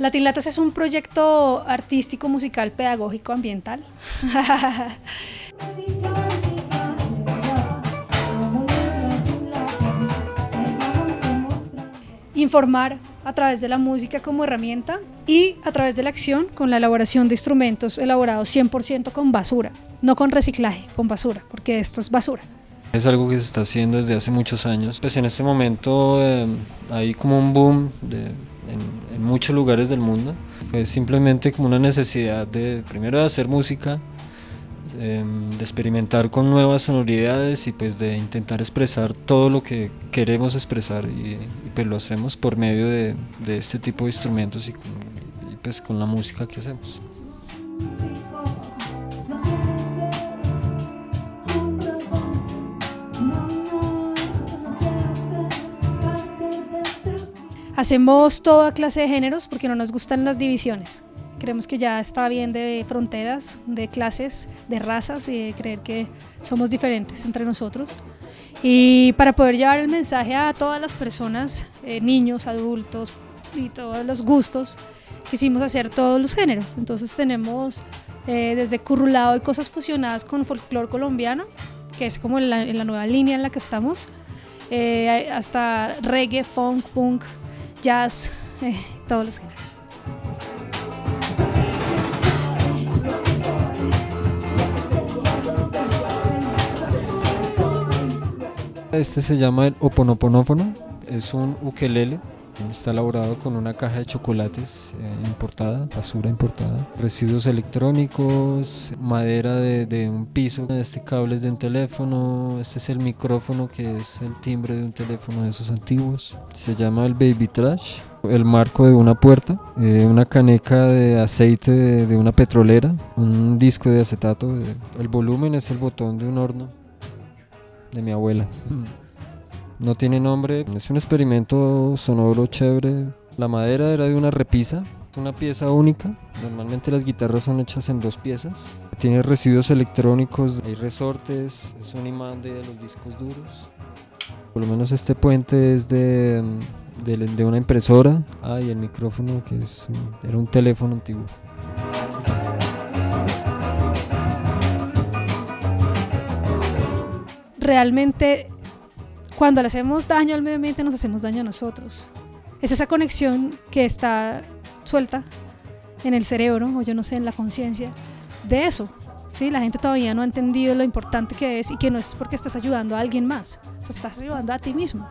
Latin Latas es un proyecto artístico, musical, pedagógico, ambiental. Informar a través de la música como herramienta y a través de la acción con la elaboración de instrumentos elaborados 100% con basura, no con reciclaje, con basura, porque esto es basura. Es algo que se está haciendo desde hace muchos años. Pues en este momento hay como un boom en muchos lugares del mundo. Fue simplemente como una necesidad de, primero, de hacer música, de experimentar con nuevas sonoridades y pues de intentar expresar todo lo que queremos expresar y pues lo hacemos por medio de este tipo de instrumentos y pues con la música que hacemos. Hacemos toda clase de géneros porque no nos gustan las divisiones. Creemos que ya está bien de fronteras, de clases, de razas y de creer que somos diferentes entre nosotros. Y para poder llevar el mensaje a todas las personas, niños, adultos y todos los gustos, quisimos hacer todos los géneros. Entonces tenemos desde currulao y cosas fusionadas con folclore colombiano, que es como la nueva línea en la que estamos, hasta reggae, funk, punk, jazz, todos los géneros. Este se llama el oponoponófono, es un ukelele, está elaborado con una caja de chocolates importada, basura importada, residuos electrónicos, madera de un piso, este cable es de un teléfono, este es el micrófono que es el timbre de un teléfono de esos antiguos, se llama el baby trash, el marco de una puerta, una caneca de aceite de una petrolera, un disco de acetato, el volumen es el botón de un horno de mi abuela. No tiene nombre, es un experimento sonoro chévere. La madera era de una repisa, una pieza única. Normalmente las guitarras son hechas en 2 piezas. Tiene residuos electrónicos, hay resortes, es un imán de los discos duros. Por lo menos este puente es de una impresora. Y el micrófono que era un teléfono antiguo. Realmente, cuando le hacemos daño al medio ambiente, nos hacemos daño a nosotros. Es esa conexión que está suelta en el cerebro, o yo no sé, en la conciencia, de eso. ¿Sí? La gente todavía no ha entendido lo importante que es y que no es porque estás ayudando a alguien más, estás ayudando a ti mismo.